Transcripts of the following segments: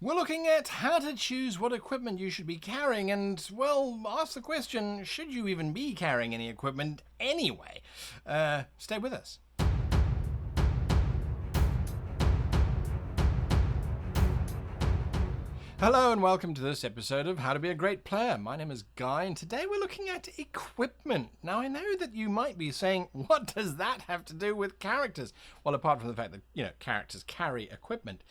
We're looking at how to choose what equipment you should be carrying and, well, ask the question, should you even be carrying any equipment anyway? Stay with us. Hello and welcome to this episode of How to Be a Great Player. My name is Guy and today we're looking at equipment. Now I know that you might be saying, what does that have to do with characters? Well, apart from the fact that, characters carry equipment.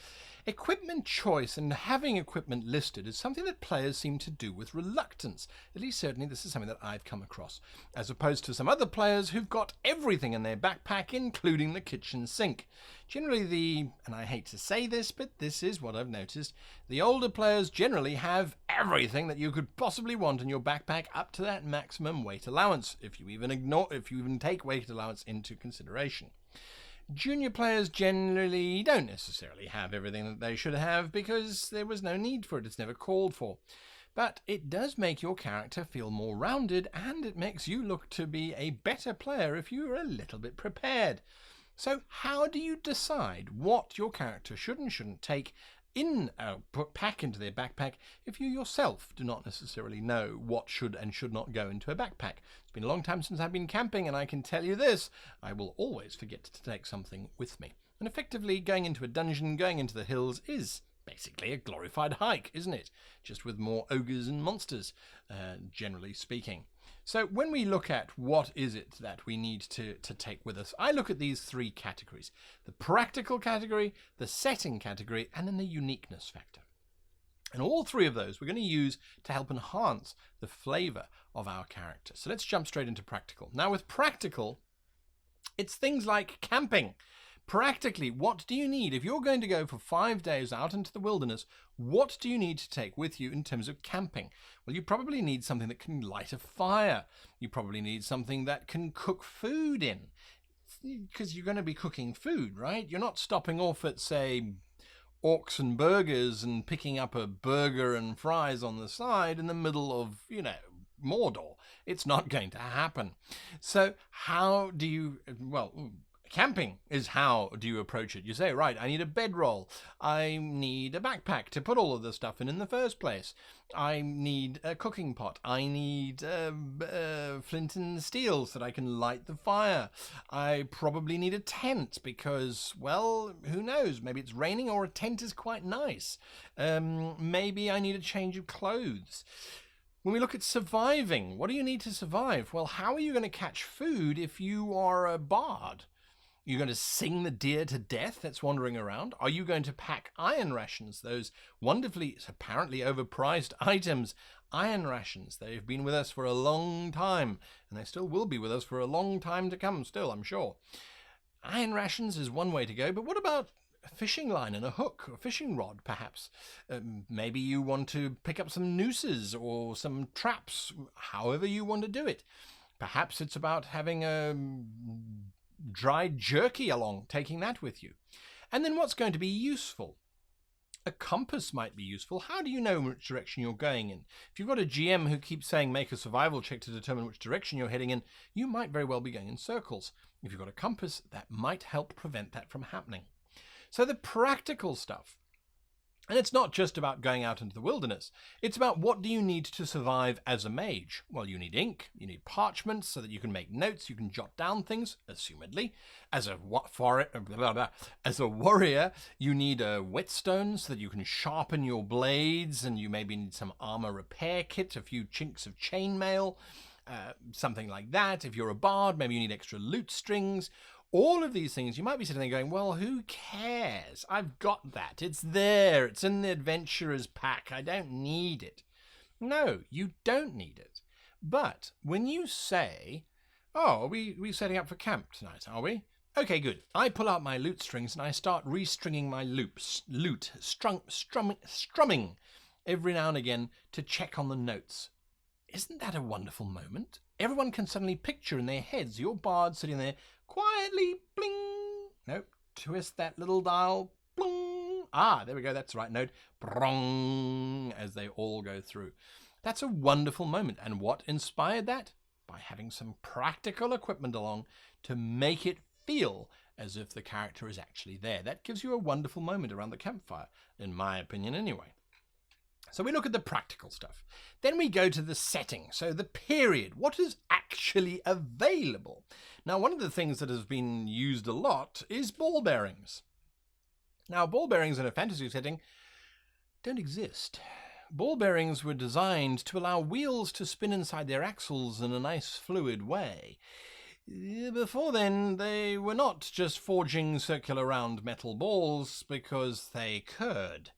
Equipment choice and having equipment listed is something that players seem to do with reluctance. At least certainly this is something that I've come across. As opposed to some other players who've got everything in their backpack, including the kitchen sink. Generally and I hate to say this, but this is what I've noticed, the older players generally have everything that you could possibly want in your backpack up to that maximum weight allowance, if you even take weight allowance into consideration. Junior players generally don't necessarily have everything that they should have because there was no need for it, it's never called for. But it does make your character feel more rounded and it makes you look to be a better player if you're a little bit prepared. So how do you decide what your character should and shouldn't take pack into their backpack if you yourself do not necessarily know what should and should not go into a backpack? It's been a long time since I've been camping and I can tell you this, I will always forget to take something with me. And effectively going into a dungeon, going into the hills is basically a glorified hike, isn't it? Just with more ogres and monsters, generally speaking. So when we look at what is it that we need to take with us, I look at these three categories. The practical category, the setting category, and then the uniqueness factor. And all three of those we're going to use to help enhance the flavour of our character. So let's jump straight into practical. Now with practical, it's things like camping. Practically, what do you need? If you're going to go for 5 days out into the wilderness, what do you need to take with you in terms of camping? Well, you probably need something that can light a fire. You probably need something that can cook food in. Because you're going to be cooking food, right? You're not stopping off at, say, Orcs and Burgers and picking up a burger and fries on the side in the middle of, Mordor. It's not going to happen. So how do you, camping is how do you approach it. You say, right, I need a bedroll. I need a backpack to put all of this stuff in the first place. I need a cooking pot. I need flint and steel so that I can light the fire. I probably need a tent because, well, who knows? Maybe it's raining or a tent is quite nice. Maybe I need a change of clothes. When we look at surviving, what do you need to survive? Well, how are you going to catch food if you are a bard? You're going to sing the deer to death that's wandering around? Are you going to pack iron rations, those wonderfully, apparently overpriced items? Iron rations, they've been with us for a long time, and they still will be with us for a long time to come still, I'm sure. Iron rations is one way to go, but what about a fishing line and a hook, or a fishing rod, perhaps? Maybe you want to pick up some nooses or some traps, however you want to do it. Perhaps it's about having a dried jerky along, taking that with you. And then what's going to be useful? A compass might be useful. How do you know which direction you're going in? If you've got a GM who keeps saying make a survival check to determine which direction you're heading in, you might very well be going in circles. If you've got a compass, that might help prevent that from happening. So the practical stuff. And it's not just about going out into the wilderness. It's about what do you need to survive as a mage? Well, you need ink, you need parchment so that you can make notes, you can jot down things, assumedly. As a warrior, you need a whetstone so that you can sharpen your blades, and you maybe need some armor repair kit, a few chinks of chainmail, something like that. If you're a bard, maybe you need extra lute strings. All of these things, you might be sitting there going, well, who cares? I've got that. It's there. It's in the adventurer's pack. I don't need it. No, you don't need it. But when you say, oh, are we setting up for camp tonight, are we? Okay, good. I pull out my lute strings and I start restringing my strumming every now and again to check on the notes. Isn't that a wonderful moment? Everyone can suddenly picture in their heads your bard sitting there quietly, bling. Nope, twist that little dial, bling. Ah, there we go, that's the right note. Brong, as they all go through. That's a wonderful moment. And what inspired that? By having some practical equipment along to make it feel as if the character is actually there. That gives you a wonderful moment around the campfire, in my opinion anyway. So we look at the practical stuff. Then we go to the setting. So the period, what is actually available? Now, one of the things that has been used a lot is ball bearings. Now, ball bearings in a fantasy setting don't exist. Ball bearings were designed to allow wheels to spin inside their axles in a nice fluid way. Before then, they were not just forging circular round metal balls because they could.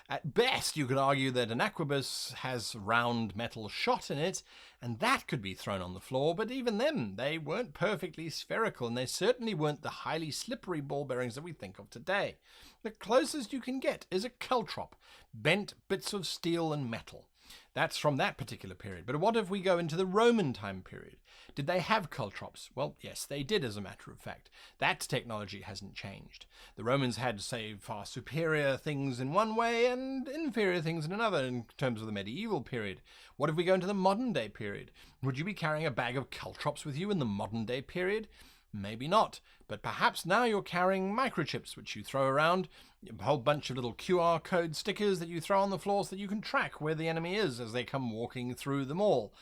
At best, you could argue that an arquebus has round metal shot in it, and that could be thrown on the floor, but even then, they weren't perfectly spherical, and they certainly weren't the highly slippery ball bearings that we think of today. The closest you can get is a caltrop, bent bits of steel and metal. That's from that particular period. But what if we go into the Roman time period? Did they have caltrops? Well, yes, they did, as a matter of fact. That technology hasn't changed. The Romans had, say, far superior things in one way and inferior things in another in terms of the medieval period. What if we go into the modern day period? Would you be carrying a bag of caltrops with you in the modern day period? Maybe not, but perhaps now you're carrying microchips, which you throw around, a whole bunch of little QR code stickers that you throw on the floor so that you can track where the enemy is as they come walking through the mall,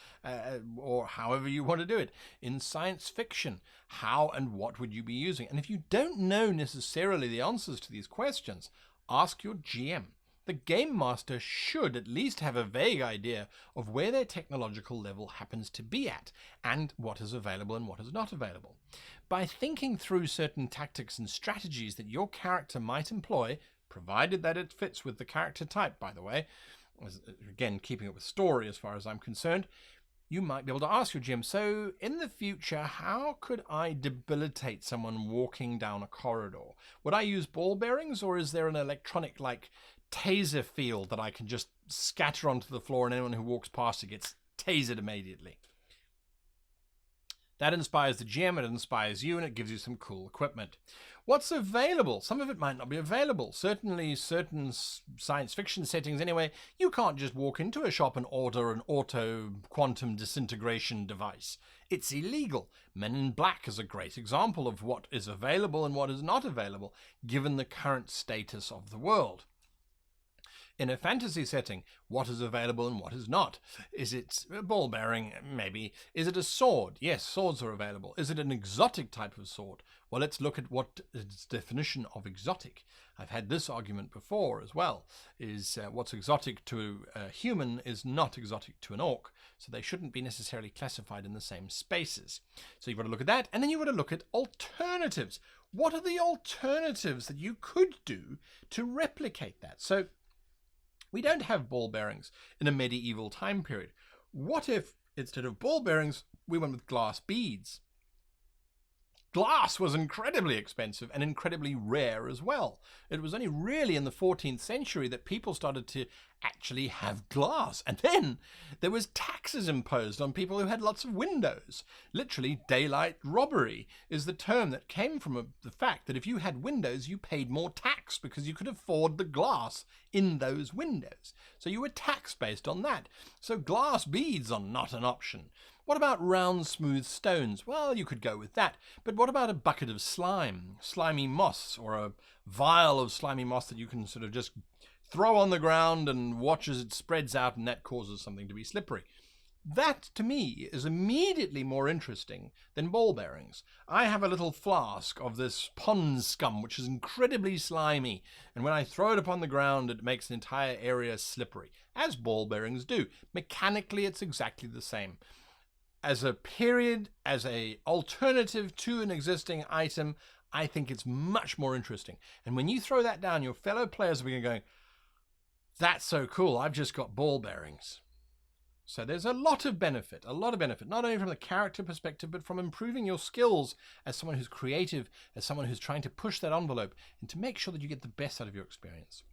or however you want to do it. In science fiction, how and what would you be using? And if you don't know necessarily the answers to these questions, ask your GM. The Game Master should at least have a vague idea of where their technological level happens to be at, and what is available and what is not available. By thinking through certain tactics and strategies that your character might employ, provided that it fits with the character type, by the way, again, keeping it with story as far as I'm concerned, you might be able to ask your GM, so in the future, how could I debilitate someone walking down a corridor? Would I use ball bearings, or is there an electronic, taser field that I can just scatter onto the floor and anyone who walks past it gets tasered immediately? That inspires the GM, it inspires you, and it gives you some cool equipment. What's available? Some of it might not be available. Certainly certain science fiction settings anyway, you can't just walk into a shop and order an auto quantum disintegration device. It's illegal. Men in Black is a great example of what is available and what is not available, given the current status of the world. In a fantasy setting, what is available and what is not? Is it a ball bearing? Maybe. Is it a sword? Yes, swords are available. Is it an exotic type of sword? Well, let's look at what its definition of exotic. I've had this argument before as well, is what's exotic to a human is not exotic to an orc, so they shouldn't be necessarily classified in the same spaces. So you've got to look at that, and then you've got to look at alternatives. What are the alternatives that you could do to replicate that? So we don't have ball bearings in a medieval time period. What if, instead of ball bearings, we went with glass beads? Glass was incredibly expensive and incredibly rare as well. It was only really in the 14th century that people started to actually have glass. And then there was taxes imposed on people who had lots of windows. Literally, daylight robbery is the term that came from the fact that if you had windows, you paid more tax because you could afford the glass in those windows. So you were taxed based on that. So glass beads are not an option. What about round, smooth stones? Well, you could go with that. But what about a bucket of slime, slimy moss, or a vial of slimy moss that you can sort of just throw on the ground and watch as it spreads out and that causes something to be slippery? That, to me, is immediately more interesting than ball bearings. I have a little flask of this pond scum, which is incredibly slimy, and when I throw it upon the ground, it makes an entire area slippery, as ball bearings do. Mechanically, it's exactly the same. As a period, as an alternative to an existing item, I think it's much more interesting. And when you throw that down, your fellow players will be going, that's so cool, I've just got ball bearings. So there's a lot of benefit, not only from the character perspective, but from improving your skills as someone who's creative, as someone who's trying to push that envelope, and to make sure that you get the best out of your experience.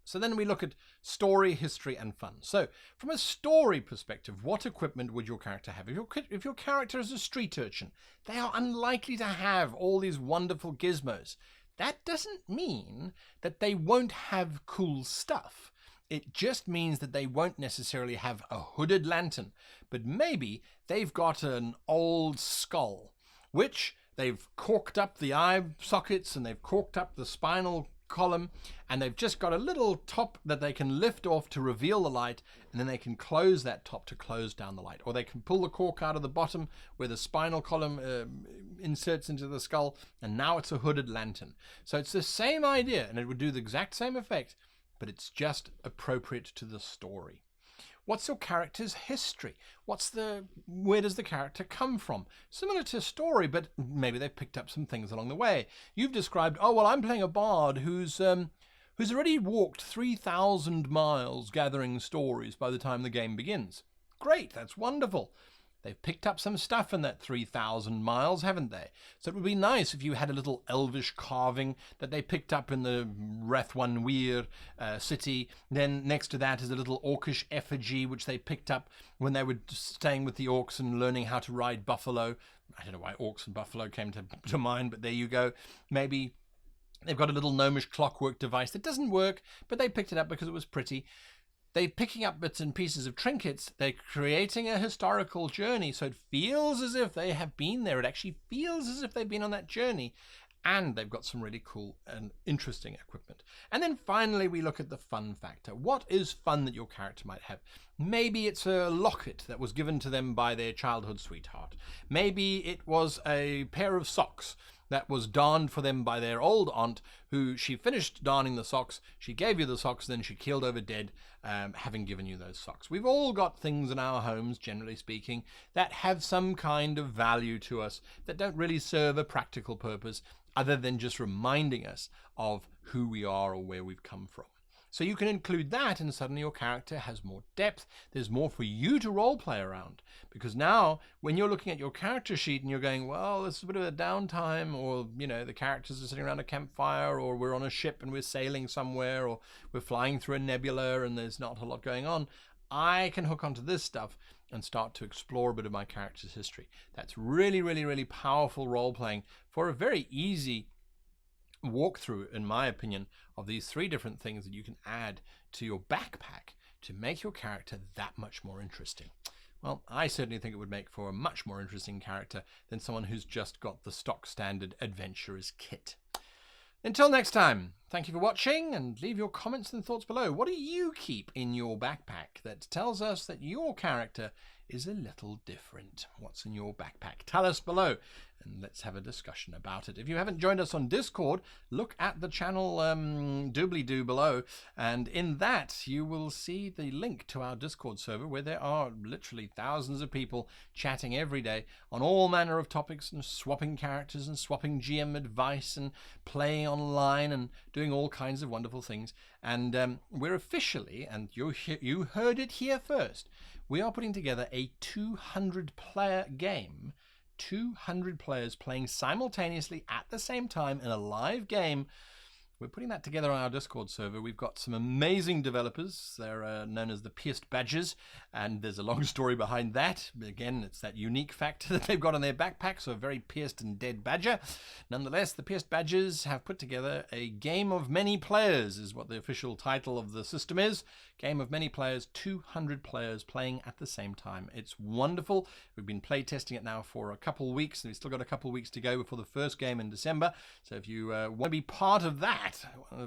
So then we look at story, history, and fun. So from a story perspective, what equipment would your character have? If your character is a street urchin, they are unlikely to have all these wonderful gizmos. That doesn't mean that they won't have cool stuff. It just means that they won't necessarily have a hooded lantern, but maybe they've got an old skull, which They've corked up the eye sockets and they've corked up the spinal column, and they've just got a little top that they can lift off to reveal the light, and then they can close that top to close down the light. Or they can pull the cork out of the bottom where the spinal column inserts into the skull, and now it's a hooded lantern. So it's the same idea, and it would do the exact same effect, but it's just appropriate to the story. What's your character's history? Where does the character come from? Similar to story, but maybe they've picked up some things along the way. You've described, oh, well, I'm playing a bard who's already walked 3,000 miles gathering stories by the time the game begins. Great, that's wonderful. They've picked up some stuff in that 3,000 miles, haven't they? So it would be nice if you had a little elvish carving that they picked up in the Rathwanweir city. Then next to that is a little orcish effigy, which they picked up when they were staying with the orcs and learning how to ride buffalo. I don't know why orcs and buffalo came to mind, but there you go. Maybe they've got a little gnomish clockwork device that doesn't work, but they picked it up because it was pretty. They're picking up bits and pieces of trinkets. They're creating a historical journey, so it feels as if they have been there. It actually feels as if they've been on that journey. And they've got some really cool and interesting equipment. And then finally, we look at the fun factor. What is fun that your character might have? Maybe it's a locket that was given to them by their childhood sweetheart. Maybe it was a pair of socks that was darned for them by their old aunt, who she finished darning the socks, she gave you the socks, then she keeled over dead, having given you those socks. We've all got things in our homes, generally speaking, that have some kind of value to us, that don't really serve a practical purpose, other than just reminding us of who we are or where we've come from. So you can include that, and suddenly your character has more depth. There's more for you to roleplay around. Because now, when you're looking at your character sheet and you're going, well, this is a bit of a downtime, or, you know, the characters are sitting around a campfire, or we're on a ship and we're sailing somewhere, or we're flying through a nebula and there's not a lot going on, I can hook onto this stuff and start to explore a bit of my character's history. That's really, really, really powerful role-playing for a very easy walkthrough, in my opinion, of these three different things that you can add to your backpack to make your character that much more interesting. Well, I certainly think it would make for a much more interesting character than someone who's just got the stock standard adventurer's kit. Until next time, thank you for watching, and leave your comments and thoughts below. What do you keep in your backpack that tells us that your character is a little different? What's in your backpack? Tell us below, and let's have a discussion about it. If you haven't joined us on Discord, look at the channel doobly-doo below, and in that you will see the link to our Discord server, where there are literally thousands of people chatting every day on all manner of topics, and swapping characters and swapping GM advice and playing online and doing all kinds of wonderful things. And we're officially, and you heard it here first, we are putting together a 200-player game, 200 players playing simultaneously at the same time in a live game. We're putting that together on our Discord server. We've got some amazing developers. They're known as the Pierced Badgers, and there's a long story behind that. Again, it's that unique factor that they've got on their backpack, so a very pierced and dead badger. Nonetheless, the Pierced Badgers have put together a game of many players, is what the official title of the system is. Game of many players, 200 players playing at the same time. It's wonderful. We've been play testing it now for a couple weeks, and we've still got a couple weeks to go before the first game in December. So if you want to be part of that,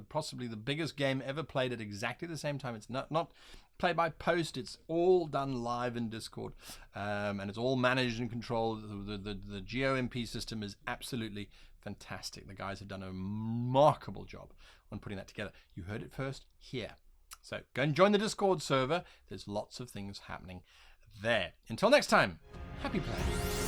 possibly the biggest game ever played at exactly the same time. It's not play by post, it's all done live in Discord, and it's all managed and controlled. The GeoMP system is absolutely fantastic. The guys have done a remarkable job on putting that together. You heard it first here. So go and join the Discord server. There's lots of things happening there. Until next time, happy playing.